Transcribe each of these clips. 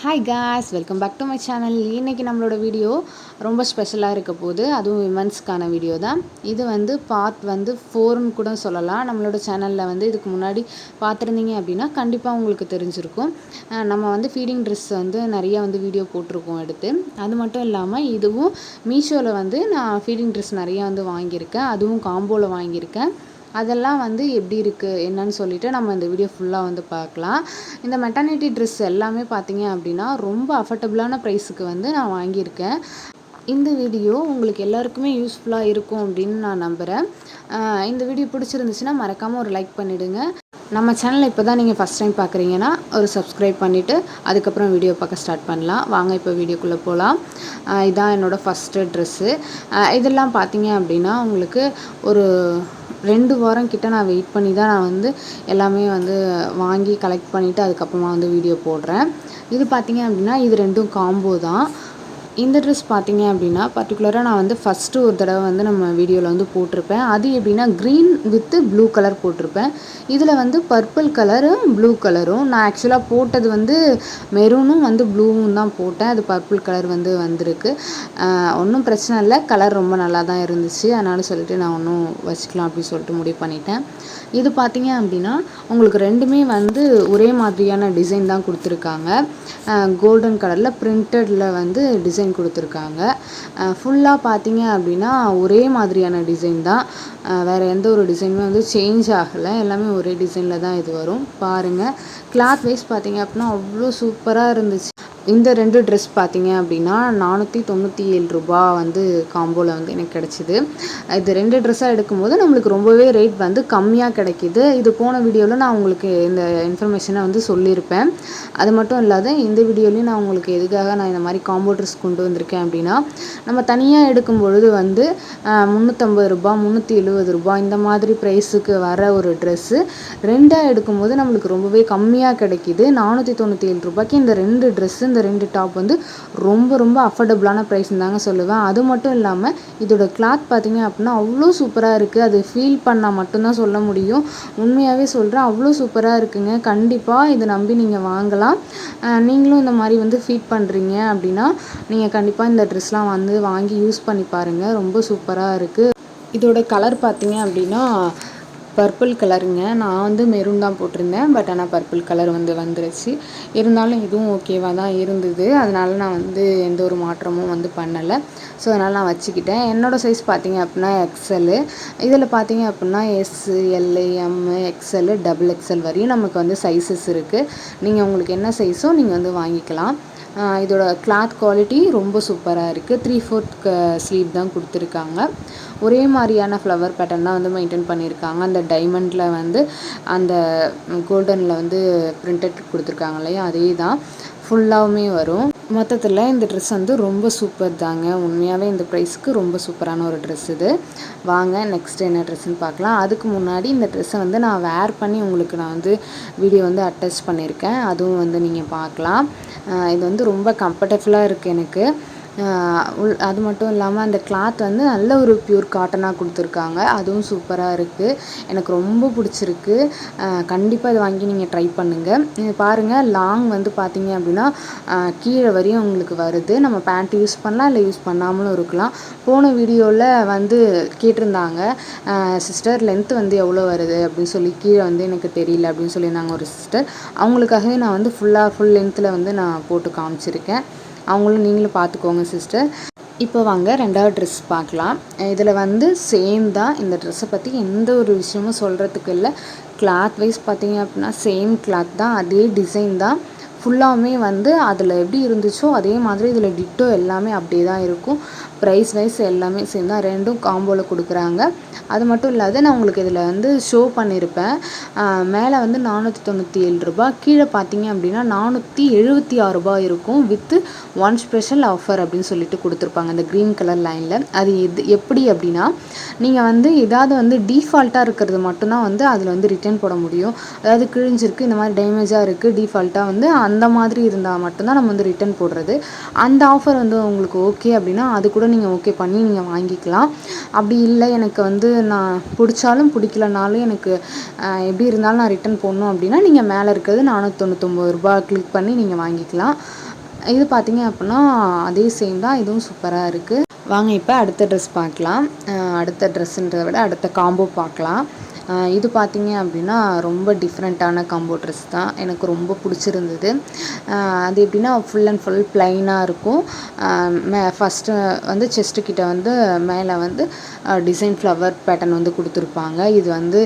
Hi guys, welcome back to my channel. இன்றைக்கி நம்மளோட video ரொம்ப ஸ்பெஷலாக இருக்க போகுது. அதுவும் விமன்ஸ்க்கான வீடியோ தான். இது பார்ட் 4ன்னு கூட சொல்லலாம். நம்மளோட சேனலில் இதுக்கு முன்னாடி பார்த்துருந்தீங்க அப்படின்னா கண்டிப்பாக உங்களுக்கு தெரிஞ்சிருக்கும். நம்ம ஃபீடிங் ட்ரெஸ் நிறையா வீடியோ போட்டிருக்கோம் எடுத்து. அது மட்டும் இல்லாமல் இதுவும் மீஷோவில் நான் ஃபீடிங் ட்ரெஸ் நிறையா வாங்கியிருக்கேன். அதுவும் காம்போவில் வாங்கியிருக்கேன். அதெல்லாம் எப்படி இருக்குது என்னன்னு சொல்லிவிட்டு நம்ம இந்த வீடியோ ஃபுல்லாக பார்க்கலாம். இந்த மெட்டர்னிட்டி ட்ரெஸ் எல்லாமே பார்த்தீங்க அப்படின்னா ரொம்ப அஃபர்டபுளான ப்ரைஸுக்கு நான் வாங்கியிருக்கேன். இந்த வீடியோ உங்களுக்கு எல்லாருக்குமே யூஸ்ஃபுல்லாக இருக்கும் அப்படின்னு நான் நம்புகிறேன். இந்த வீடியோ பிடிச்சிருந்துச்சுன்னா மறக்காமல் ஒரு லைக் பண்ணிவிடுங்க. நம்ம சேனலை இப்போ தான் நீங்கள் ஃபஸ்ட் டைம் பார்க்குறீங்கன்னா ஒரு சப்ஸ்கிரைப் பண்ணிவிட்டு அதுக்கப்புறம் வீடியோ பார்க்க ஸ்டார்ட் பண்ணலாம். வாங்க இப்போ வீடியோக்குள்ளே போகலாம். இதான் என்னோடய ஃபஸ்ட்டு ட்ரெஸ்ஸு. இதெல்லாம் பார்த்தீங்க அப்படின்னா உங்களுக்கு ஒரு 2 வாரம் கிட்ட நான் வெயிட் பண்ணி தான் நான் எல்லாமே வாங்கி கலெக்ட் பண்ணிவிட்டு அதுக்கப்புறமா வீடியோ போடுறேன். இது பார்த்தீங்க அப்படின்னா இது 2ம் காம்போ தான். இந்த ட்ரெஸ் பார்த்தீங்க அப்படின்னா பர்டிகுலராக நான் ஃபஸ்ட்டு ஒரு தடவை நம்ம வீடியோவில் போட்டிருப்பேன். அது எப்படின்னா க்ரீன் வித்து ப்ளூ கலர் போட்டிருப்பேன். இதில் பர்பிள் கலரும் ப்ளூ கலரும். நான் ஆக்சுவலாக போட்டது மெரூனும் ப்ளூவும் தான் போட்டேன். அது பர்பிள் கலர் வந்திருக்கு. ஒன்றும் பிரச்சனை இல்லை, கலர் ரொம்ப நல்லா தான் இருந்துச்சு. அதனால சொல்லிட்டு நான் ஒன்றும் வச்சுக்கலாம் அப்படின்னு சொல்லிட்டு முடிவு பண்ணிட்டேன். இது பார்த்தீங்க அப்படின்னா உங்களுக்கு ரெண்டுமே ஒரே மாதிரியான டிசைன் தான் கொடுத்துருக்காங்க. கோல்டன் கலரில் பிரிண்டடில் டிசைன் கொடுத்துருக்காங்க. ஃபுல்லாக பார்த்தீங்க அப்படின்னா ஒரே மாதிரியான டிசைன் தான். வேறு எந்த ஒரு டிசைனுமே சேஞ்ச் ஆகலை. எல்லாமே ஒரே டிசைனில் தான் இது வரும். பாருங்கள், கிளாத் வைஸ் பார்த்தீங்க அப்படின்னா அவ்வளோ சூப்பராக இருந்துச்சு. இந்த 2 ட்ரெஸ் பார்த்தீங்க அப்படின்னா 497 ரூபா காம்போவில் எனக்கு கிடச்சிது. இது 2 ட்ரெஸ்ஸாக எடுக்கும்போது நம்மளுக்கு ரொம்பவே ரேட் கம்மியாக கிடைக்கிது. இது போன வீடியோவில் நான் உங்களுக்கு இந்த இன்ஃபர்மேஷனை சொல்லியிருப்பேன். அது மட்டும் இல்லாத இந்த வீடியோலையும் நான் உங்களுக்கு எதுக்காக நான் இந்த மாதிரி காம்போ ட்ரெஸ் கொண்டு வந்திருக்கேன் அப்படின்னா, நம்ம தனியாக எடுக்கும் பொழுது 350 ரூபா 370 ரூபா இந்த மாதிரி ப்ரைஸுக்கு வர ஒரு ட்ரெஸ்ஸு 2ஆக எடுக்கும்போது நம்மளுக்கு ரொம்பவே கம்மியாக கிடைக்கிது. 497 ரூபாய்க்கு இந்த 2 ட்ரெஸ்ஸு இந்த 2 டாப் ரொம்ப ரொம்ப அஃபோர்டபுளான ப்ரைஸ்ன்னு தாங்க சொல்லுவேன். அது மட்டும் இல்லாமல் இதோட கிளாத் பார்த்தீங்க அப்படின்னா அவ்வளோ சூப்பராக இருக்குது. அது ஃபீல் பண்ணால் மட்டும்தான் சொல்ல முடியும். உண்மையாகவே சொல்கிறேன், அவ்வளோ சூப்பராக இருக்குங்க. கண்டிப்பாக இதை நம்பி நீங்கள் வாங்கலாம். நீங்களும் இந்த மாதிரி ஃபீட் பண்ணுறீங்க அப்படின்னா நீங்கள் கண்டிப்பாக இந்த ட்ரெஸ்லாம் வாங்கி யூஸ் பண்ணி பாருங்கள். ரொம்ப சூப்பராக இருக்குது. இதோட கலர் பார்த்தீங்க அப்படின்னா பர்பிள் கலருங்க. நான் மெரூன் தான் போட்டிருந்தேன். பட் ஆனால் பர்பிள் கலர் வந்துருச்சு. இருந்தாலும் இதுவும் ஓகேவாக தான் இருந்தது. அதனால் நான் எந்த ஒரு மாற்றமும் பண்ணலை. ஸோ அதனால் நான் வச்சுக்கிட்டேன். என்னோடய சைஸ் பார்த்தீங்க அப்படின்னா எக்ஸ்எல்லு. இதில் பார்த்தீங்க அப்படின்னா எஸ்ஸு, எல்லு, எம்மு, எக்ஸ்எல்லு, XXL வரையும் நமக்கு சைஸஸ் இருக்குது. நீங்கள் உங்களுக்கு என்ன சைஸோ நீங்கள் வாங்கிக்கலாம். இதோட கிளாத் குவாலிட்டி ரொம்ப சூப்பராக இருக்குது. 3/4 ஸ்லீவ் தான் கொடுத்துருக்காங்க. ஒரே மாதிரியான ஃப்ளவர் பேட்டர்ன் தான் மெயின்டைன் பண்ணியிருக்காங்க. அந்த டைமண்டில் அந்த கோல்டனில் பிரிண்டட் கொடுத்துருக்காங்க இல்லையா, அதே தான் ஃபுல்லாகவுமே வரும். மொத்தத்தில் இந்த ட்ரெஸ் ரொம்ப சூப்பர் தாங்க. உண்மையாகவே இந்த ப்ரைஸுக்கு ரொம்ப சூப்பரான ஒரு ட்ரெஸ் இது. வாங்க நெக்ஸ்ட் என்ன ட்ரெஸ்ஸுன்னு பார்க்கலாம். அதுக்கு முன்னாடி இந்த ட்ரெஸ்ஸை நான் வேர் பண்ணி உங்களுக்கு நான் வீடியோ அட்டாச் பண்ணியிருக்கேன். அதுவும் நீங்கள் பார்க்கலாம். இது ரொம்ப கம்ஃபர்டபுளாக இருக்குது எனக்கு. அது மட்டும் இல்லாமல் அந்த கிளாத் நல்ல ஒரு பியூர் காட்டனாக கொடுத்துருக்காங்க. அதுவும் சூப்பராக இருக்குது. எனக்கு ரொம்ப பிடிச்சிருக்கு. கண்டிப்பாக இதை வாங்கி நீங்கள் ட்ரை பண்ணுங்கள். இது பாருங்கள், லாங் பார்த்தீங்க அப்படின்னா கீழே வரையும் உங்களுக்கு வருது. நம்ம பேண்ட் யூஸ் பண்ணலாம், இல்லை யூஸ் பண்ணாமலும் இருக்கலாம். போன வீடியோவில் கேட்டிருந்தாங்க, சிஸ்டர் லென்த் எவ்வளோ வருது அப்படின்னு சொல்லி, கீழே எனக்கு தெரியல அப்படின்னு சொல்லியிருந்தாங்க ஒரு சிஸ்டர். அவங்களுக்காகவே நான் ஃபுல் லென்த்தில் நான் போட்டு காமிச்சிருக்கேன். அவங்களும் நீங்களும் பார்த்துக்கோங்க சிஸ்டர். இப்போ வாங்க 2வது ட்ரெஸ் பார்க்கலாம். இதில் சேம் தான். இந்த ட்ரெஸ்ஸை பற்றி எந்த ஒரு விஷயமும் சொல்கிறதுக்கு இல்லை. கிளாத் வைஸ் பார்த்தீங்க அப்படின்னா சேம் கிளாத் தான், அதே டிசைன் தான். ஃபுல்லாகவுமே அதில் எப்படி இருந்துச்சோ அதே மாதிரி இதில் டிட்டோ எல்லாமே அப்படியே தான் இருக்கும். ப்ரைஸ் வைஸ் எல்லாமே சேம் தான். 2ம் காம்போவில் கொடுக்குறாங்க. அது மட்டும் இல்லாத நான் உங்களுக்கு இதில் ஷோ பண்ணியிருப்பேன். மேலே 497 ரூபா, கீழே பார்த்தீங்க அப்படின்னா 476 ரூபா இருக்கும். வித்து 1 ஸ்பெஷல் ஆஃபர் அப்படின்னு சொல்லிட்டு கொடுத்துருப்பாங்க அந்த க்ரீன் கலர் லைனில். அது எப்படி அப்படின்னா, நீங்கள் ஏதாவது டீஃபால்ட்டாக இருக்கிறது மட்டும்தான் அதில் ரிட்டர்ன் போட முடியும். அதாவது கிழிஞ்சிருக்கு, இந்த மாதிரி டேமேஜாக இருக்குது, டீஃபால்ட்டாக அந்த மாதிரி இருந்தால் மட்டும்தான் நம்ம ரிட்டர்ன் போடுறது. அந்த ஆஃபர் உங்களுக்கு ஓகே அப்படின்னா அது கூட நீங்கள் ஓகே பண்ணி நீங்கள் வாங்கிக்கலாம். அப்படி இல்லை, எனக்கு நான் பிடிச்சாலும் பிடிக்கலனாலும் எனக்கு எப்படி இருந்தாலும் நான் ரிட்டர்ன் போடணும் அப்படின்னா நீங்கள் மேலே இருக்கிறது 499 ரூபா கிளிக் பண்ணி நீங்கள் வாங்கிக்கலாம். இது பார்த்தீங்க அப்படின்னா அதே சேம் தான், இதுவும் சூப்பராக இருக்குது. வாங்க இப்போ அடுத்த ட்ரெஸ் பார்க்கலாம். அடுத்த ட்ரெஸ்ஸுன்றதை விட அடுத்த காம்போ பார்க்கலாம். இது பார்த்தீங்க அப்படின்னா ரொம்ப டிஃப்ரெண்ட்டான காம்போ ட்ரெஸ் தான், எனக்கு ரொம்ப பிடிச்சிருந்தது. அது எப்படின்னா ஃபுல் அண்ட் ஃபுல் ப்ளைனாக இருக்கும். ஃபஸ்ட்டு வந்து செஸ்ட்டு கிட்ட வந்து மேலே வந்து டிசைன் ஃப்ளவர் பேட்டர்ன் வந்து கொடுத்துருப்பாங்க. இது வந்து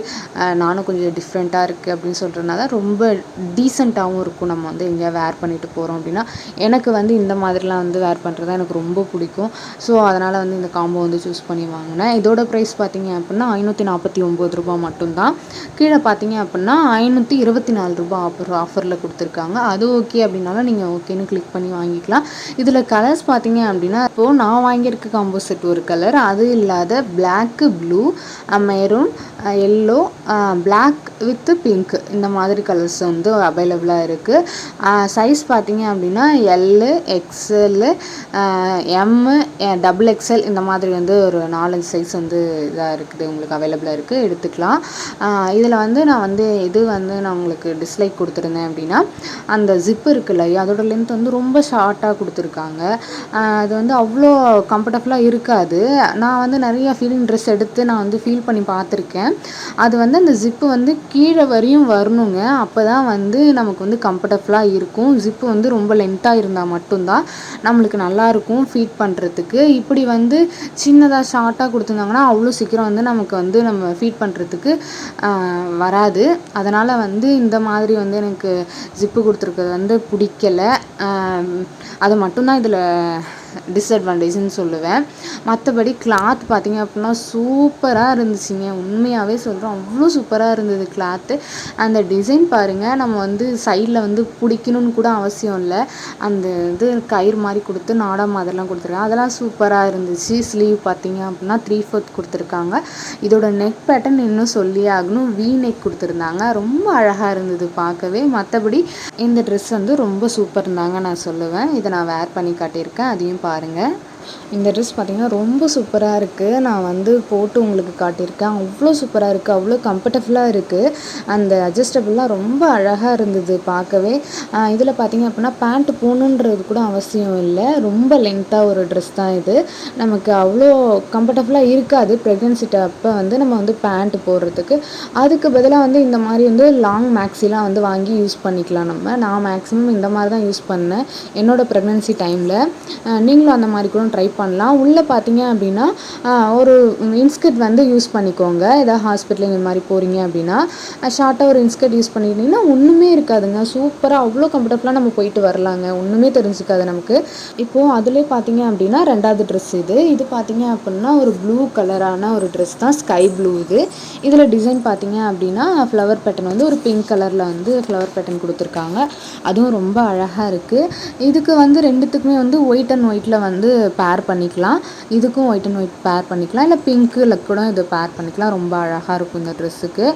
நானும் கொஞ்சம் டிஃப்ரெண்ட்டாக இருக்குது அப்படின்னு சொல்கிறதுனால ரொம்ப டீசெண்டாகவும் இருக்கும். நம்ம வந்து எங்கேயா வேர் பண்ணிட்டு போகிறோம் அப்படின்னா, எனக்கு வந்து இந்த மாதிரிலாம் வந்து வேர் பண்ணுறது தான் எனக்கு ரொம்ப பிடிக்கும். ஸோ அதனால் வந்து இந்த காம்போ வந்து சூஸ் பண்ணி வாங்கினேன். இதோட ப்ரைஸ் பார்த்தீங்க அப்படின்னா ரூ. 549 மட்டும்தான். கீழே பார்த்தீங்க அப்படின்னா ரூ. 524 ஆஃபரில் கொடுத்துருக்காங்க. அது ஓகே அப்படின்னாலும் நீங்கள் ஓகேன்னு கிளிக் பண்ணி வாங்கிக்கலாம். இதில் கலர்ஸ் பார்த்தீங்க அப்படின்னா, இப்போது நான் வாங்கியிருக்க காம்போ செட் ஒரு கலர், அது இல்லாத black, blue, maroon, yellow, black with pink, இந்த மாதிரி கலர்ஸ் வந்து அவைலபிளாக இருக்குது. சைஸ் பார்த்தீங்க அப்படின்னா எல்லு, எக்ஸ்எல்லு, எம்மு, XXL இந்த மாதிரி வந்து ஒரு 4-5 சைஸ் வந்து இதாக இருக்குது, உங்களுக்கு அவைலபிளாக இருக்குது, எடுத்துக்கலாம். இதில் வந்து நான் வந்து இது வந்து நான் உங்களுக்கு டிஸ்லைக் கொடுத்துருந்தேன் அப்படின்னா, அந்த ஜிப்பு இருக்குல்ல, அதோட லென்த் வந்து ரொம்ப ஷார்ட்டாக கொடுத்துருக்காங்க. அது வந்து அவ்வளோ கம்ஃபர்டபுளாக இருக்காது. நான் வந்து நிறைய ஃபீலிங் ட்ரெஸ் எடுத்து நான் வந்து ஃபீல் பண்ணி பார்த்துருக்கேன். அது வந்து அந்த ஜிப்பு வந்து கீழே வரையும் வரணுங்க, அப்போ தான் வந்து நமக்கு வந்து கம்ஃபர்டபுளாக இருக்கும். ஜிப்பு வந்து ரொம்ப லென்த்தாக இருந்தால் மட்டும்தான் நம்மளுக்கு நல்லாயிருக்கும் ஃபீட் பண்ணுறதுக்கு. இப்படி வந்து சின்னதாக ஷார்ட்டாக கொடுத்துருந்தாங்கன்னா அவ்வளோ சீக்கிரம் வந்து நமக்கு வந்து நம்ம ஃபீட் பண்ணுறதுக்கு வராது. அதனால் வந்து இந்த மாதிரி வந்து எனக்கு ஜிப்பு கொடுத்துருக்கிறது வந்து பிடிக்கல. அது மட்டும்தான் இதில் டிஸ்அட்வான்டேஜ்னு சொல்லுவேன். மற்றபடி கிளாத் பார்த்திங்க அப்படின்னா சூப்பராக இருந்துச்சுங்க, உண்மையாகவே சொல்கிறோம், அவ்வளோ சூப்பராக இருந்தது கிளாத்து. அந்த டிசைன் பாருங்கள், நம்ம வந்து சைடில் வந்து பிடிக்கணும்னு கூட அவசியம் இல்லை, அந்த இது கயிறு மாதிரி கொடுத்து நாடா மாதிரிலாம் கொடுத்துருக்காங்க, அதெல்லாம் சூப்பராக இருந்துச்சு. ஸ்லீவ் பார்த்திங்க அப்படின்னா 3/4 கொடுத்துருக்காங்க. இதோட நெக் பேட்டர்ன் இன்னும் சொல்லியே ஆகணும், வி நெக் கொடுத்துருந்தாங்க, ரொம்ப அழகாக இருந்தது பார்க்கவே. மற்றபடி இந்த ட்ரெஸ் வந்து ரொம்ப சூப்பர் தாங்க நான் சொல்லுவேன். இதை நான் வேர் பண்ணி காட்டியிருக்கேன், அதையும் பாருங்கள். இந்த ட்ரெஸ் பார்த்திங்கன்னா ரொம்ப சூப்பராக இருக்குது. நான் வந்து போட்டு உங்களுக்கு காட்டியிருக்கேன், அவ்வளோ சூப்பராக இருக்குது, அவ்வளோ கம்ஃபர்டபுளாக இருக்குது. அந்த அட்ஜஸ்டபுளாக ரொம்ப அழகாக இருந்தது பார்க்கவே. இதில் பார்த்திங்க அப்படின்னா பேண்ட் போகணுன்றது கூட அவசியம் இல்லை, ரொம்ப லென்த்தாக ஒரு ட்ரெஸ் தான் இது. நமக்கு அவ்வளோ கம்ஃபர்டபுளாக இருக்காது ப்ரெக்னென்சி அப்போ வந்து நம்ம வந்து பேண்ட் போடுறதுக்கு. அதுக்கு பதிலாக வந்து இந்த மாதிரி வந்து லாங் மேக்ஸிலாம் வந்து வாங்கி யூஸ் பண்ணிக்கலாம் நம்ம. நான் மேக்ஸிமம் இந்த மாதிரி தான் யூஸ் பண்ணேன் என்னோடய ப்ரெக்னென்சி டைமில். நீங்களும் அந்த மாதிரி கூட ட்ரை பண்ணலாம். உள்ளே பார்த்தீங்க அப்படின்னா ஒரு இன்ஸ்கர்ட் வந்து யூஸ் பண்ணிக்கோங்க. ஏதாவது ஹாஸ்பிட்டல் இந்த மாதிரி போகிறீங்க அப்படின்னா ஷார்ட்டாக ஒரு இன்ஸ்கர்ட் யூஸ் பண்ணிக்கிட்டிங்கன்னா ஒன்றுமே இருக்காதுங்க, சூப்பராக அவ்வளோ கம்ஃபர்டபுளாக நம்ம போயிட்டு வரலாங்க, ஒன்றுமே தெரிஞ்சுக்காது நமக்கு. இப்போது அதிலே பார்த்தீங்க அப்படின்னா ரெண்டாவது ட்ரெஸ் இது பார்த்தீங்க அப்படின்னா ஒரு ப்ளூ கலரான ஒரு ட்ரெஸ் தான், ஸ்கை ப்ளூ இது. இதில் டிசைன் பார்த்தீங்க அப்படின்னா ஃப்ளவர் பேட்டர்ன் வந்து ஒரு பிங்க் கலரில் வந்து ஃப்ளவர் பேட்டர்ன் கொடுத்துருக்காங்க, அதுவும் ரொம்ப அழகாக இருக்குது. இதுக்கு வந்து ரெண்டுத்துக்குமே வந்து ஒயிட் அண்ட் ஒயிட்டில் வந்து பேர் பண்ணிக்கலாம். இதுக்கும் ஒயிட் அண்ட் ஒயிட் பேர் பண்ணிக்கலாம், இல்லை பிங்க்கில் கூட இது பேர் பண்ணிக்கலாம், ரொம்ப அழகாக இருக்கும் இந்த ட்ரெஸ்ஸுக்கு.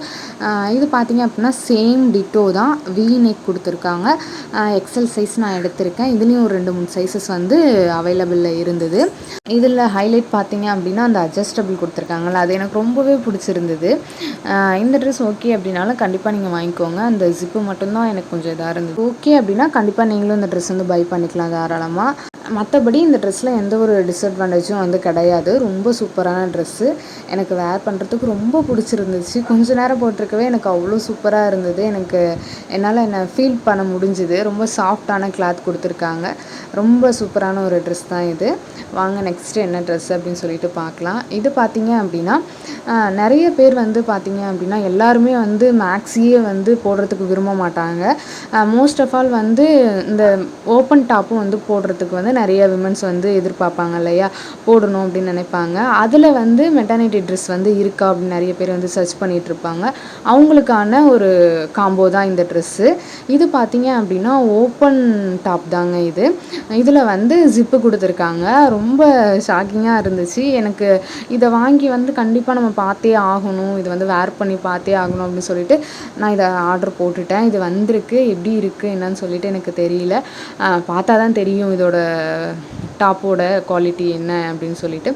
இது பார்த்திங்க அப்படின்னா சேம் டிட்டோ தான், வி நெக் கொடுத்துருக்காங்க. எக்ஸல் சைஸ் நான் எடுத்திருக்கேன், இதுலேயும் ஒரு 2-3 சைஸஸ் வந்து அவைலபிளில் இருந்தது. இதில் ஹைலைட் பார்த்திங்க அப்படின்னா அந்த அட்ஜஸ்டபிள் கொடுத்துருக்காங்கல்ல, அது எனக்கு ரொம்பவே பிடிச்சிருந்தது. இந்த ட்ரெஸ் ஓகே அப்படின்னாலும் கண்டிப்பாக நீங்கள் வாங்கிக்கோங்க. அந்த ஜிப்பு மட்டும்தான் எனக்கு கொஞ்சம் இதாக இருந்தது. ஓகே அப்படின்னா கண்டிப்பாக நீங்களும் இந்த ட்ரெஸ் வந்து பை பண்ணிக்கலாம் தாராளமாக. மற்றபடி இந்த ட்ரெஸ்ஸில் எந்த ஒரு டிஸ்அட்வான்டேஜும் வந்து கிடையாது, ரொம்ப சூப்பரான ட்ரெஸ்ஸு, எனக்கு வேர் பண்ணுறதுக்கு ரொம்ப பிடிச்சிருந்துச்சு. கொஞ்ச நேரம் போட்டிருக்கவே எனக்கு அவ்வளோ சூப்பராக இருந்தது, என்னால் என்னை ஃபீல் பண்ண முடிஞ்சுது. ரொம்ப சாஃப்டான கிளாத் கொடுத்துருக்காங்க, ரொம்ப சூப்பரான ஒரு ட்ரெஸ் தான் இது. வாங்க நெக்ஸ்ட்டு என்ன ட்ரெஸ் அப்படின்னு சொல்லிட்டு பார்க்கலாம். இது பார்த்திங்க அப்படின்னா நிறைய பேர் வந்து பார்த்திங்க அப்படின்னா எல்லாருமே வந்து மேக்ஸியே வந்து போடுறதுக்கு விரும்ப மாட்டாங்க. மோஸ்ட் ஆஃப் ஆல் வந்து இந்த ஓப்பன் டாப்பும் வந்து போடுறதுக்கு வந்து நிறைய விமன்ஸ் வந்து எதிர்பார்ப்பாங்க இல்லையா, போடணும் அப்படின்னு நினைப்பாங்க. அதில் வந்து மெட்டர்னிட்டி ட்ரெஸ் வந்து இருக்கா அப்படின்னு நிறைய பேர் வந்து சர்ச் பண்ணிகிட்ருப்பாங்க. அவங்களுக்கான ஒரு காம்போ தான் இந்த ட்ரெஸ்ஸு. இது பார்த்திங்க அப்படின்னா ஓப்பன் டாப் தாங்க இது. இதில் வந்து ஜிப்பு கொடுத்துருக்காங்க, ரொம்ப ஷாக்கிங்காக இருந்துச்சு எனக்கு. இதை வாங்கி வந்து கண்டிப்பாக நம்ம பார்த்தே ஆகணும், இது வந்து வேர் பண்ணி பார்த்தே ஆகணும் அப்படின்னு சொல்லிட்டு நான் இதை ஆர்டர் போட்டுட்டேன். இது வந்திருக்கு, எப்படி இருக்குது என்னன்னு சொல்லிட்டு எனக்கு தெரியல, பார்த்தா தான் தெரியும் இதோட டாப்போட குவாலிட்டி என்ன அப்படின்னு சொல்லிட்டு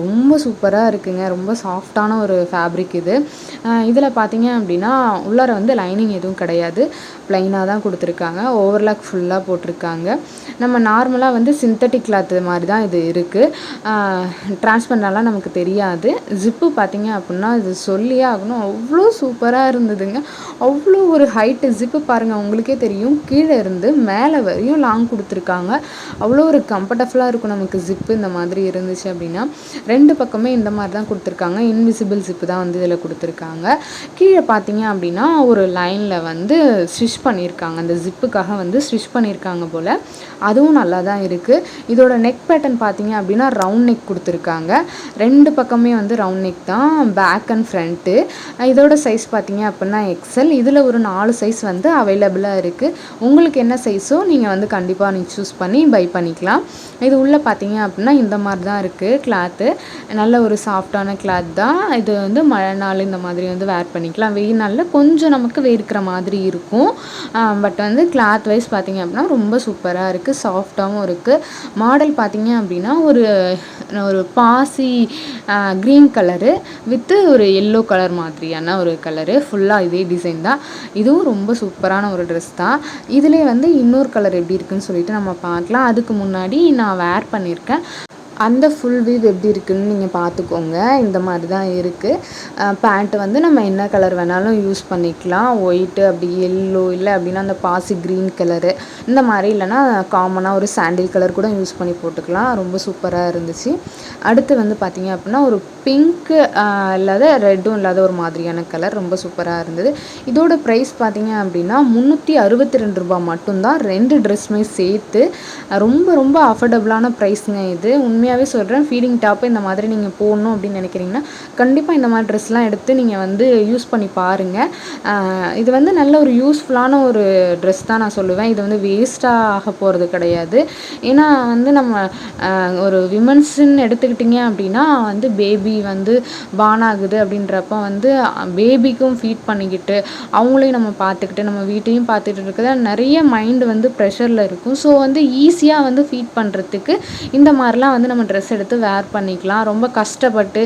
ரொம்ப சூப்பராக இருக்குங்க. ரொம்ப சாஃப்டான ஒரு ஃபேப்ரிக் இது. இதில் பார்த்தீங்க அப்படின்னா உள்ளார வந்து லைனிங் எதுவும் கிடையாது, ப்ளைனாக தான் கொடுத்துருக்காங்க. ஓவர்லாக் ஃபுல்லாக போட்டிருக்காங்க. நம்ம நார்மலாக வந்து சிந்தட்டிக் கிளாத் மாதிரி தான் இது இருக்குது. டிரான்ஸ்பரண்டாலாம் நமக்கு தெரியாது. ஜிப்பு பார்த்தீங்க அப்படின்னா இது சொல்லியே ஆகணும், அவ்வளோ சூப்பராக இருந்ததுங்க. அவ்வளோ ஒரு ஹைட்டு ஜிப்பு பாருங்கள், உங்களுக்கே தெரியும். கீழே இருந்து மேலே வரையும் லாங் கொடுத்துருக்காங்க. அவ்வளோ ஒரு கம்ஃபர்டபுளாக இருக்கும் நமக்கு ஜிப்பு இந்த மாதிரி இருந்துச்சு அப்படின்னா. 2 பக்கமே இந்த மாதிரி தான் கொடுத்துருக்காங்க. இன்விசிபிள் ஜிப்பு தான் வந்து இதில் கொடுத்துருக்காங்க. கீழே பார்த்தீங்க அப்படின்னா ஒரு லைனில் வந்து ஸ்டிச் பண்ணியிருக்காங்க. அந்த ஜிப்புக்காக வந்து ஸ்டிச் பண்ணியிருக்காங்க போல். அதுவும் நல்லா தான் இருக்குது. இதோட நெக் பேட்டர்ன் பார்த்தீங்க அப்படின்னா ரவுண்ட் நெக் கொடுத்துருக்காங்க. 2 பக்கமே வந்து ரவுண்ட் நெக் தான், பேக் அண்ட் ஃப்ரண்ட்டு. இதோட சைஸ் பார்த்தீங்க அப்படின்னா எக்ஸல். இதில் ஒரு 4 சைஸ் வந்து அவைலபிளாக இருக்குது. உங்களுக்கு என்ன சைஸோ நீங்கள் வந்து கண்டிப்பாக நீங்கள் சூஸ் பண்ணி பை பண்ணிக்கலாம். இது உள்ளே பார்த்தீங்க அப்படின்னா இந்த மாதிரி தான் இருக்குது கிளாத்து. நல்ல ஒரு சாஃப்டான கிளாத் தான் இது. வந்து மழை நாள் இந்த மாதிரி வந்து வேர் பண்ணிக்கலாம். வெயில் நாளில் கொஞ்சம் நமக்கு வேர்க்கிற மாதிரி இருக்கும். பட் வந்து கிளாத் வைஸ் பார்த்தீங்க அப்படின்னா ரொம்ப சூப்பராக இருக்குது, சாஃப்டாகவும் இருக்குது. மாடல் பார்த்தீங்க அப்படின்னா ஒரு பாசி க்ரீன் கலரு வித்து ஒரு எல்லோ கலர் மாதிரியான ஒரு கலரு. ஃபுல்லாக இதே டிசைன் தான். இதுவும் ரொம்ப சூப்பரான ஒரு ட்ரெஸ் தான். இதிலே வந்து இன்னொரு கலர் எப்படி இருக்குன்னு சொல்லிட்டு நம்ம பார்க்கலாம். அதுக்கு முன்னாடி நான் வேர் பண்ணியிருக்கேன், அந்த ஃபுல் வீவ் எப்படி இருக்குதுன்னு நீங்கள் பார்த்துக்கோங்க. இந்த மாதிரி தான் இருக்குது. பேண்ட்டு வந்து நம்ம என்ன கலர் வேணாலும் யூஸ் பண்ணிக்கலாம். ஒயிட்டு, அப்படி எல்லோ, இல்லை அப்படின்னா அந்த பாசி க்ரீன் கலரு இந்த மாதிரி, இல்லைனா காமனாக ஒரு சாண்டில் கலர் கூட யூஸ் பண்ணி போட்டுக்கலாம். ரொம்ப சூப்பராக இருந்துச்சு. அடுத்து வந்து பார்த்திங்க அப்படின்னா ஒரு பிங்க்கு இல்லாத ரெட்டும் இல்லாத ஒரு மாதிரியான கலர் ரொம்ப சூப்பராக இருந்தது. இதோட ப்ரைஸ் பார்த்திங்க அப்படின்னா 362 ரூபா மட்டும்தான், 2 ட்ரெஸ்ஸுமே சேர்த்து. ரொம்ப ரொம்ப அஃபோர்டபுளான ப்ரைஸுங்க இது. உண்மையாகவே சொல்கிறேன். ஃபீடிங் டாப்பு இந்த மாதிரி நீங்கள் போடணும் அப்படின்னு நினைக்கிறீங்கன்னா கண்டிப்பாக இந்த மாதிரி ட்ரெஸ்லாம் எடுத்து நீங்கள் வந்து யூஸ் பண்ணி பாருங்கள். இது வந்து நல்ல ஒரு யூஸ்ஃபுல்லான ஒரு ட்ரெஸ் தான் நான் சொல்லுவேன். இது வந்து வேஸ்ட்டாக ஆக போகிறது கிடையாது. ஏன்னா வந்து நம்ம ஒரு விமன்ஸுன்னு எடுத்துக்கிட்டிங்க அப்படின்னா வந்து பேபி வந்து பார்ன் ஆகுது அப்படின்றப்ப வந்து பேபிக்கும் ஃபீட் பண்ணிக்கிட்டு அவங்களையும் நம்ம பார்த்துக்கிட்டு நம்ம வீட்டையும் பார்த்துட்டு இருக்கிறத நிறைய மைண்டு வந்து ப்ரெஷரில் இருக்கும். ஸோ வந்து ஈஸியாக வந்து ஃபீட் பண்ணுறதுக்கு இந்த மாதிரிலாம் வந்து நம்ம ட்ரெஸ் எடுத்து வேர் பண்ணிக்கலாம். ரொம்ப கஷ்டப்பட்டு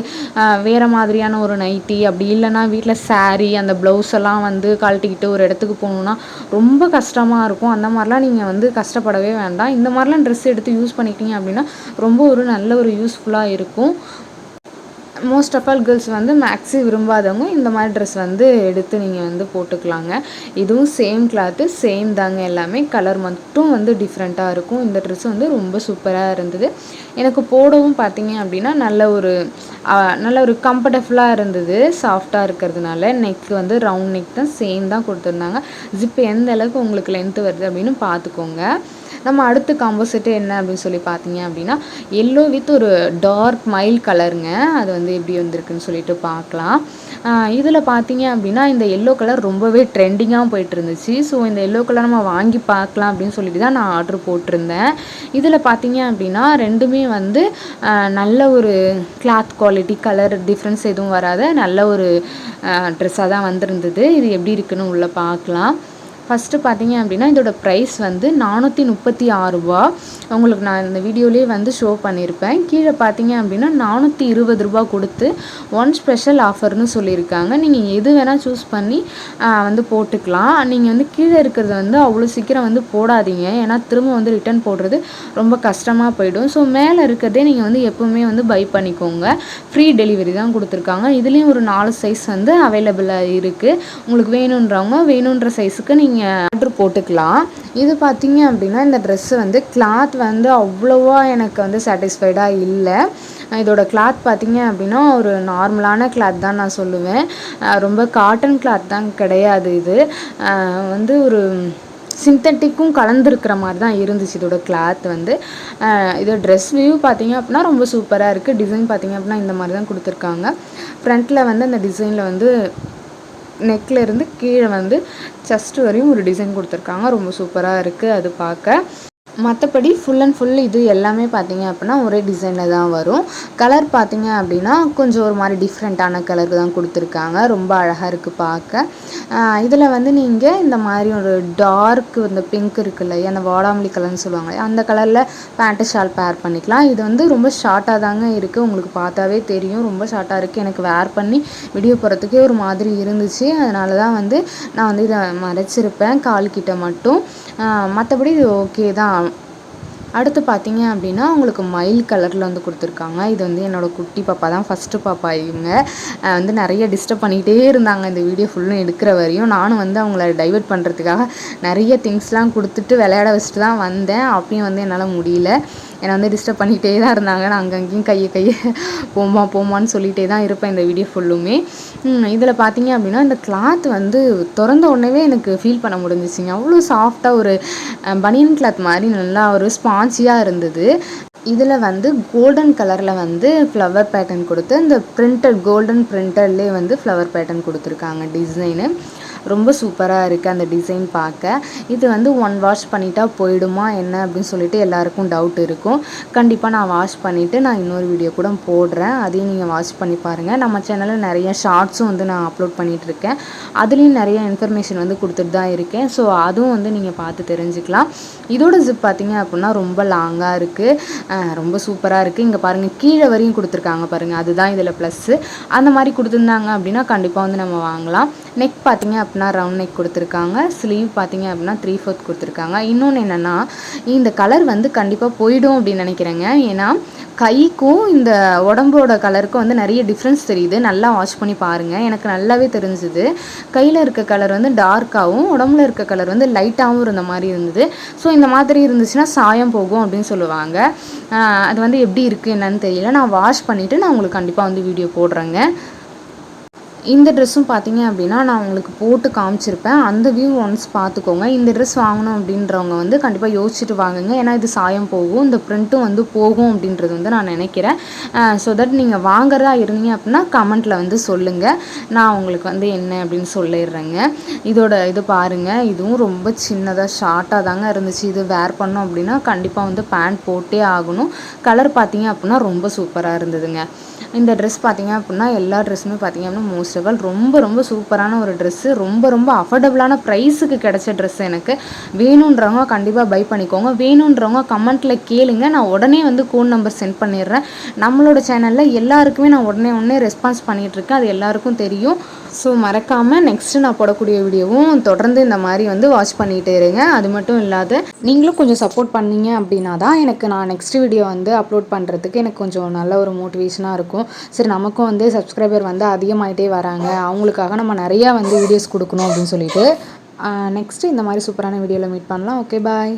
வேறு மாதிரியான ஒரு நைட்டி, அப்படி இல்லைன்னா வீட்டில் சாரீ அந்த ப்ளவுஸ் எல்லாம் வந்து கழட்டிக்கிட்டு ஒரு இடத்துக்கு போகணுன்னா ரொம்ப கஷ்டமாக இருக்கும். அந்த மாதிரிலாம் நீங்கள் வந்து கஷ்டப்படவே வேண்டாம். இந்த மாதிரிலாம் ட்ரெஸ் எடுத்து யூஸ் பண்ணிக்கிட்டீங்க அப்படின்னா ரொம்ப ஒரு நல்ல ஒரு யூஸ்ஃபுல்லாக இருக்கும். மோஸ்ட் ஆஃப் ஆல் கேர்ள்ஸ் வந்து மேக்ஸி விரும்பாதவங்க இந்த மாதிரி ட்ரெஸ் வந்து எடுத்து நீங்கள் வந்து போட்டுக்கலாங்க. இதுவும் சேம் கிளாத்து, சேம் தாங்க எல்லாமே. கலர் மட்டும் வந்து டிஃப்ரெண்ட்டாக இருக்கும். இந்த ட்ரெஸ் வந்து ரொம்ப சூப்பராக இருந்தது. எனக்கு போடவும் பார்த்தீங்க அப்படின்னா நல்ல ஒரு கம்ஃபர்டபுளாக இருந்தது, சாஃப்டாக இருக்கிறதுனால. நெக் வந்து ரவுண்ட் நெக் தான், சேம் தான் கொடுத்துருந்தாங்க. ஜிப்பு எந்த அளவுக்கு உங்களுக்கு லென்த்து வருது அப்படின்னு பார்த்துக்கோங்க. நம்ம அடுத்து காம்போ செட்டு என்ன அப்படின்னு சொல்லி பார்த்தீங்க அப்படின்னா எல்லோ வித் ஒரு டார்க் மைல் கலருங்க. அது வந்து எப்படி வந்திருக்குன்னு சொல்லிட்டு பார்க்கலாம். இதில் பார்த்தீங்க அப்படின்னா இந்த எல்லோ கலர் ரொம்பவே ட்ரெண்டிங்காக போயிட்டு இருந்துச்சு. ஸோ இந்த எல்லோ கலர் நம்ம வாங்கி பார்க்கலாம் அப்படின்னு சொல்லிட்டு தான் நான் ஆர்டர் போட்டிருந்தேன். இதில் பார்த்தீங்க அப்படின்னா ரெண்டுமே வந்து நல்ல ஒரு கிளாத் குவாலிட்டி, கலர் டிஃப்ரென்ஸ் எதுவும் வராத நல்ல ஒரு ட்ரெஸ்ஸாக தான் வந்திருந்தது. இது எப்படி இருக்குன்னு உள்ளே பார்க்கலாம். ஃபஸ்ட்டு பார்த்தீங்க அப்படின்னா இதோட ப்ரைஸ் வந்து 436 ரூபா. உங்களுக்கு நான் இந்த வீடியோலேயே வந்து ஷோ பண்ணியிருப்பேன். கீழே பார்த்தீங்க அப்படின்னா 420 ரூபா கொடுத்து ஒன் ஸ்பெஷல் ஆஃபர்னு சொல்லியிருக்காங்க. நீங்கள் எது வேணால் சூஸ் பண்ணி வந்து போட்டுக்கலாம். நீங்கள் வந்து கீழே இருக்கிறத வந்து அவ்வளோ சீக்கிரம் வந்து போடாதீங்க, ஏன்னா திரும்ப வந்து ரிட்டன் போடுறது ரொம்ப கஷ்டமாக போயிடும். ஸோ மேலே இருக்கிறதே நீங்கள் வந்து எப்போவுமே வந்து பை பண்ணிக்கோங்க. ஃப்ரீ டெலிவரி தான் கொடுத்துருக்காங்க. இதுலேயும் ஒரு 4 சைஸ் வந்து அவைலபிளாக இருக்குது. உங்களுக்கு வேணுன்றவங்க வேணுன்ற சைஸுக்கு நீங்கள் ஆர்டர் போட்டுக்கலாம். இது பார்த்தீங்க அப்படின்னா இந்த ட்ரெஸ்ஸு வந்து கிளாத் வந்து அவ்வளோவா எனக்கு வந்து சாட்டிஸ்ஃபைடாக இல்லை. இதோட கிளாத் பார்த்தீங்க அப்படின்னா ஒரு நார்மலான கிளாத் தான் நான் சொல்லுவேன். ரொம்ப காட்டன் கிளாத் தான் கிடையாது. இது வந்து ஒரு சிந்தட்டிக்கும் கலந்துருக்கிற மாதிரி தான் இருந்துச்சு இதோட கிளாத் வந்து. இதோட ட்ரெஸ் வியூ பார்த்தீங்க அப்படின்னா ரொம்ப சூப்பராக இருக்குது. டிசைன் பார்த்தீங்க அப்படின்னா இந்த மாதிரி தான் கொடுத்துருக்காங்க. ஃப்ரண்ட்டில் வந்து அந்த டிசைனில் வந்து நெக்கில் இருந்து கீழே வந்து செஸ்ட் வரையும் ஒரு டிசைன் கொடுத்துருக்காங்க. ரொம்ப சூப்பராக இருக்குது அது பார்க்க. மற்றபடி ஃபுல் அண்ட் ஃபுல் இது எல்லாமே பார்த்தீங்க அப்படின்னா ஒரே டிசைனில் தான் வரும். கலர் பார்த்தீங்க அப்படின்னா கொஞ்சம் ஒரு மாதிரி டிஃப்ரெண்ட்டான கலர் தான் கொடுத்துருக்காங்க. ரொம்ப அழகாக இருக்குது பார்க்க. இதில் வந்து நீங்கள் இந்த மாதிரி ஒரு டார்க் இந்த பிங்க் இருக்கு இல்லையா, அந்த வாடாமல்லி கலர்னு சொல்லுவாங்க, அந்த கலரில் பேண்ட்டு ஷால் பேர் பண்ணிக்கலாம். இது வந்து ரொம்ப ஷார்ட்டாக தாங்க இருக்குது, உங்களுக்கு பார்த்தாவே தெரியும் ரொம்ப ஷார்ட்டாக இருக்குது. எனக்கு வேர் பண்ணி வீடியோ போகிறதுக்கே ஒரு மாதிரி இருந்துச்சு. அதனால தான் வந்து நான் வந்து இதை மறைச்சிருப்பேன் கால்கிட்ட மட்டும். மற்றபடி இது ஓகே தான். அடுத்து பார்த்தீங்க அப்படின்னா உங்களுக்கு மயில் கலரில் வந்து கொடுத்துருக்காங்க. இது வந்து என்னோடய குட்டி பாப்பா தான், ஃபஸ்ட்டு பாப்பா. இவங்க வந்து நிறைய டிஸ்டர்ப் பண்ணிகிட்டே இருந்தாங்க இந்த வீடியோ ஃபுல்லும் எடுக்கிற வரையும். நானும் வந்து அவங்கள டைவர்ட் பண்ணுறதுக்காக நிறைய திங்ஸ்லாம் கொடுத்துட்டு விளையாட வச்சுட்டு தான் வந்தேன். அப்பயும் வந்து என்னால் முடியல. என்னை வந்து டிஸ்டர்ப் பண்ணிகிட்டே தான் இருந்தாங்க. நான் அங்கங்கேயும் கையை போமான்னு சொல்லிகிட்டே தான் இருப்பேன் இந்த வீடியோ ஃபுல்லுமே. இதில் பார்த்தீங்க அப்படின்னா இந்த கிளாத் வந்து திறந்த உடனே எனக்கு ஃபீல் பண்ண முடிஞ்சிச்சிங்க. அவ்வளோ சாஃப்டாக ஒரு பனியன் கிளாத் மாதிரி நல்லா ஒரு ஸ்பான்சியாக இருந்தது. இதில் வந்து கோல்டன் கலரில் வந்து ஃப்ளவர் பேட்டர்ன் கொடுத்து இந்த பிரிண்டட் கோல்டன் பிரிண்டட்லேயே வந்து ஃப்ளவர் பேட்டர்ன் கொடுத்துருக்காங்க டிசைனு. ரொம்ப சூப்பராக இருக்குது அந்த டிசைன் பார்க்க. இது வந்து 1 வாஷ் பண்ணிட்டா போயிடுமா என்ன அப்படின்னு சொல்லிட்டு எல்லாருக்கும் டவுட் இருக்கும். கண்டிப்பாக நான் வாஷ் பண்ணிவிட்டு நான் இன்னொரு வீடியோ கூட போடுறேன், அதையும் நீங்கள் வாஷ் பண்ணி பாருங்கள். நம்ம சேனலில் நிறைய ஷார்ட்ஸும் வந்து நான் அப்லோட் பண்ணிகிட்ருக்கேன். அதுலேயும் நிறைய இன்ஃபர்மேஷன் வந்து கொடுத்துட்டு தான் இருக்கேன். ஸோ அதுவும் வந்து நீங்கள் பார்த்து தெரிஞ்சுக்கலாம். இதோட ஜிப் பார்த்தீங்க அப்படின்னா ரொம்ப லாங்காக இருக்குது, ரொம்ப சூப்பராக இருக்குது. இங்கே பாருங்கள் கீழே வரையும் கொடுத்துருக்காங்க பாருங்கள், அதுதான் இதில் ப்ளஸ்ஸு. அந்த மாதிரி கொடுத்துருந்தாங்க அப்படின்னா கண்டிப்பாக வந்து நம்ம வாங்கலாம். நெக் பார்த்தீங்க அப்படின்னா ரவுண்ட் நெக் கொடுத்துருக்காங்க. ஸ்லீவ் பார்த்தீங்க அப்படின்னா 3/4 கொடுத்துருக்காங்க. இன்னொன்று என்னென்னா இந்த கலர் வந்து கண்டிப்பாக போயிடும் அப்படின்னு நினைக்கிறேங்க. ஏன்னா கைக்கும் இந்த உடம்போட கலருக்கும் வந்து நிறைய டிஃப்ரென்ஸ் தெரியுது. நல்லா வாஷ் பண்ணி பாருங்கள், எனக்கு நல்லாவே தெரிஞ்சுது. கையில் இருக்க கலர் வந்து டார்க்காகவும் உடம்புல இருக்க கலர் வந்து லைட்டாகவும் இருந்த மாதிரி இருந்தது. ஸோ இந்த மாதிரி இருந்துச்சுன்னா சாயம் போகும் அப்படின்னு சொல்லுவாங்க. அது வந்து எப்படி இருக்குது என்னன்னு தெரியல. நான் வாஷ் பண்ணிவிட்டு நான் உங்களுக்கு கண்டிப்பாக வந்து வீடியோ போடுறேங்க. இந்த ட்ரெஸ்ஸும் பார்த்தீங்க அப்படின்னா நான் உங்களுக்கு போட்டு காமிச்சிருப்பேன், அந்த வியூ ஒன்ஸ் பார்த்துக்கோங்க. இந்த ட்ரெஸ் வாங்கணும் அப்படின்றவங்க வந்து கண்டிப்பாக யோசிச்சுட்டு வாங்குங்க. ஏன்னா இது சாயம் போகும், இந்த ப்ரிண்ட்டும் வந்து போகும் அப்படின்றது வந்து நான் நினைக்கிறேன். ஸோ தட் நீங்கள் வாங்குறதா இருந்தீங்க அப்படின்னா கமெண்ட்டில் வந்து சொல்லுங்கள், நான் உங்களுக்கு வந்து என்ன அப்படின்னு சொல்லிடுறேங்க. இதோட இது பாருங்கள், இதுவும் ரொம்ப சின்னதாக ஷார்ட்டாக தாங்க இருந்துச்சு. இது வேர் பண்ணோம் அப்படின்னா கண்டிப்பாக வந்து பேண்ட் போட்டே ஆகணும். கலர் பார்த்தீங்க அப்படின்னா ரொம்ப சூப்பராக இருந்ததுங்க. இந்த ட்ரெஸ் பார்த்தீங்க அப்படின்னா எல்லா ட்ரெஸ்ஸுமே பார்த்தீங்க அப்படின்னா மோஸ்ட் ஆஃப் ஆல் ரொம்ப சூப்பரான ஒரு ட்ரெஸ்ஸு. ரொம்ப அஃபோர்டபுளான ப்ரைஸுக்கு கிடைச்ச ட்ரெஸ். எனக்கு வேணுன்றவங்க கண்டிப்பாக பை பண்ணிக்கோங்க. வேணுன்றவங்க கமெண்ட்டில் கேளுங்க, நான் உடனே வந்து கோட் நம்பர் சென்ட் பண்ணிடுறேன். நம்மளோட சேனலில் எல்லாருக்குமே நான் உடனே ரெஸ்பான்ஸ் பண்ணிகிட்ருக்கேன், அது எல்லாருக்கும் தெரியும். ஸோ மறக்காமல் நெக்ஸ்ட்டு நான் போடக்கூடிய வீடியோவும் தொடர்ந்து இந்த மாதிரி வந்து வாட்ச் பண்ணிகிட்டே இருங்க. அது மட்டும் இல்லாத நீங்களும் கொஞ்சம் சப்போர்ட் பண்ணீங்க அப்படின்னா தான் எனக்கு நான் நெக்ஸ்ட் வீடியோ வந்து அப்லோட் பண்ணுறதுக்கு எனக்கு கொஞ்சம் நல்ல ஒரு மோட்டிவேஷனாக இருக்கும். சரி, நமக்கும் வந்து சப்ஸ்கிரைபர் வந்து அதிகமாகிட்டே வராங்க, அவங்களுக்காக நம்ம நிறையா வந்து வீடியோஸ் கொடுக்கணும் அப்படின்னு சொல்லிட்டு நெக்ஸ்ட்டு இந்த மாதிரி சூப்பரான வீடியோவில் மீட் பண்ணலாம். ஓகே, பாய்.